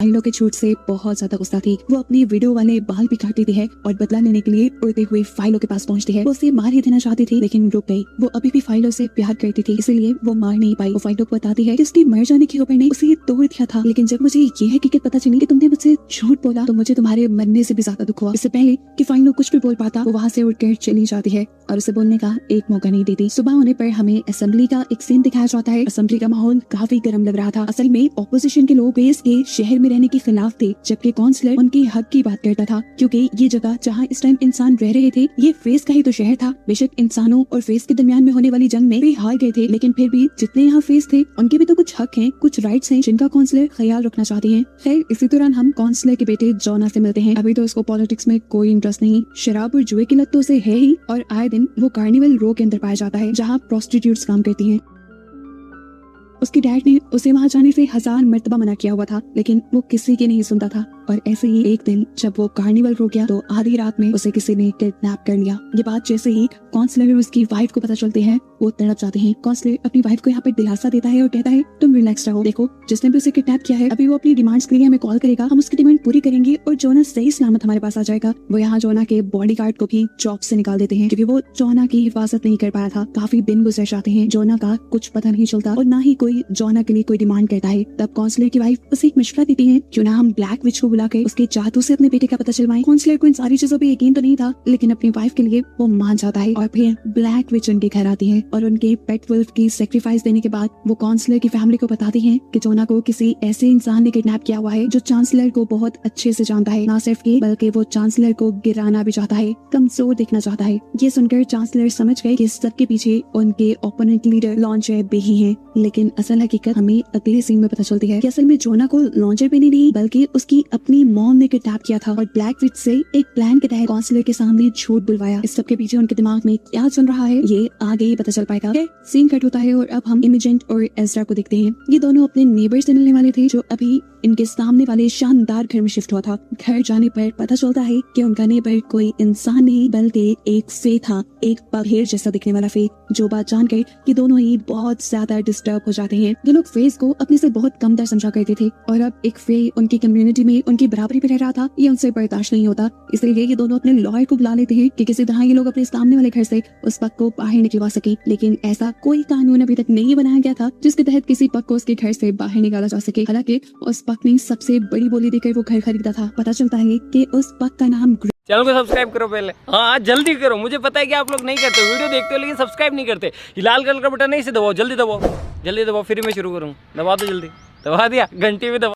फाइलों के छूट से बहुत ज्यादा गुस्सा थी। वो अपनी वीडियो वाले बाल भी काट देती है और बदला लेने के लिए उड़ते हुए फाइलों के पास पहुंचती है। वो उसे मार ही देना चाहती थी लेकिन रुक गई। वो अभी भी फाइलों से प्यार करती थी, इसलिए वो मार नहीं पाई। वो फाइलों को बताती है कि उसके मर जाने की खबर ने उसे तोड़ दिया था, लेकिन जब मुझे ये हकीकत पता चली कि तुमने मुझसे झूठ बोला तो मुझे तुम्हारे मरने से भी ज्यादा दुख हुआ। इससे पहले कि फाइलों कुछ भी बोल पाता, वो वहाँ से उठकर चली जाती है और उसे बोलने का एक मौका नहीं देती। सुबह होने पर हमें असेंबली का एक सीन दिखाया जाता है। असेंबली का माहौल काफी गर्म लग रहा था। असल में ऑपोजिशन के लोग फेस के शहर में रहने के खिलाफ थे, जबकि काउंसलर उनके हक की बात करता था, क्योंकि ये जगह जहाँ इस टाइम इंसान रह रहे थे ये फेस का ही तो शहर था। बेशक इंसानों और फेस के दरमियान में होने वाली जंग में वे हार गए थे, लेकिन फिर भी जितने यहाँ फेस थे उनके भी तो कुछ हक हैं, कुछ राइट्स हैं जिनका काउंसलर ख्याल रखना चाहते हैं। खैर इसी दौरान हम काउंसलर के बेटे जोना से मिलते हैं। अभी तो उसको पॉलिटिक्स में कोई इंटरेस्ट नहीं, शराब और जुए की लत तो उसे है ही, और आए दिन वो कार्निवल रो के अंदर पाया जाता है जहाँ प्रोस्टिट्यूट्स काम करती हैं। उसके डैड ने उसे वहाँ जाने से 1000 मर्तबा मना किया हुआ था, लेकिन वो किसी की नहीं सुनता था। और ऐसे ही एक दिन जब वो कार्निवल रो गया तो आधी रात में उसे किसी ने किडनैप कर लिया। ये बात जैसे ही काउंसलर और उसकी वाइफ को पता चलती है, वो तड़प जाते हैं। काउंसलर अपनी वाइफ को यहाँ पर दिलासा देता है और कहता है तुम रिलैक्स रहो, देखो जिसने भी उसे किडनैप किया है अभी वो अपनी डिमांड्स के लिए हमें कॉल करेगा, हम उसकी डिमांड पूरी करेंगे और जोना सही सलामत हमारे पास आ जाएगा। वो यहाँ जोना के बॉडीगार्ड को भी जॉब से निकाल देते हैं, क्योंकि वो जोना की हिफाजत नहीं कर पाया था। काफी दिन गुजर जाते हैं, जोना का कुछ पता नहीं चलता और ना ही कोई जोना के लिए कोई डिमांड करता है। तब काउंसलर की वाइफ उसे एक मशवरा देती है, क्यों ना हम ब्लैक विच को बुलाकर उसके जादू से अपने बेटे का पता चलवाएं। काउंसलर को इन सारी चीजों पे यकीन तो नहीं था, लेकिन अपनी वाइफ के लिए वो मान जाता है। और फिर ब्लैक विच उनके घर आती है और उनके पेट वुल्फ की सेक्रीफाइस देने के बाद वो काउंसलर की फैमिली को बताती हैं कि जोना को किसी ऐसे इंसान ने किडनैप किया हुआ है जो चांसलर को बहुत अच्छे से जानता है। ना सिर्फ ये बल्कि वो चांसलर को गिराना भी चाहता है, कमजोर देखना चाहता है। ये सुनकर चांसलर समझ गए कि सबके पीछे उनके ओपोनेंट लीडर लॉन्चर बेही हैं। लेकिन असल हकीकत हमें अगले सीन में पता चलती है कि असल में जोना को लॉन्चर बेनी नहीं बल्कि उसकी अपनी मॉम ने किडनैप किया था और ब्लैक विच से एक प्लान के तहत काउंसलर के सामने झूठ बुलवाया। इस सब के पीछे उनके दिमाग में क्या चल रहा है ये आगे ही पता चल पाएगा। सीन कट होता है और अब हम इमेजेंट और एज़रा को देखते हैं। ये दोनों अपने नेबर से मिलने वाले थे जो अभी इनके सामने वाले शानदार घर में शिफ्ट हुआ था। घर जाने पर पता चलता है कि उनका नेबर कोई इंसान नहीं बल्कि एक फे था, एक बघेर जैसा दिखने वाला फे। जो बात जानकर ये दोनों ही बहुत ज्यादा डिस्टर्ब हो जाते हैं। ये लोग फेस को अपने से बहुत कमतर समझा करते थे और अब एक फे उनकी कम्युनिटी में उनकी बराबरी पे रह रहा था, ये उनसे बर्दाश्त नहीं होता। इसलिए ये दोनों अपने लॉयर को बुला लेते हैं कि किसी तरह ये लोग अपने सामने वाले घर से उस पग को बाहर निकलवा सके। लेकिन ऐसा कोई कानून अभी तक नहीं बनाया गया था जिसके तहत किसी पग को उसके घर से बाहर निकाला जा सके। हालांकि उस पग ने सबसे बड़ी बोली देकर वो घर खरीदा था। पता चलता है कि उस पग का नाम चैनल को सब्सक्राइब करो पहले, हाँ जल्दी करो। मुझे पता है कि आप लोग नहीं करते, वीडियो देखते हो लेकिन सब्सक्राइब नहीं करते। ये लाल कलर का बटन नहीं से दबाओ, जल्दी दबाओ, जल्दी दबाओ, फिर मैं शुरू करूँ। दबा दो जल्दी, दबा दिया, घंटी में दबाओ।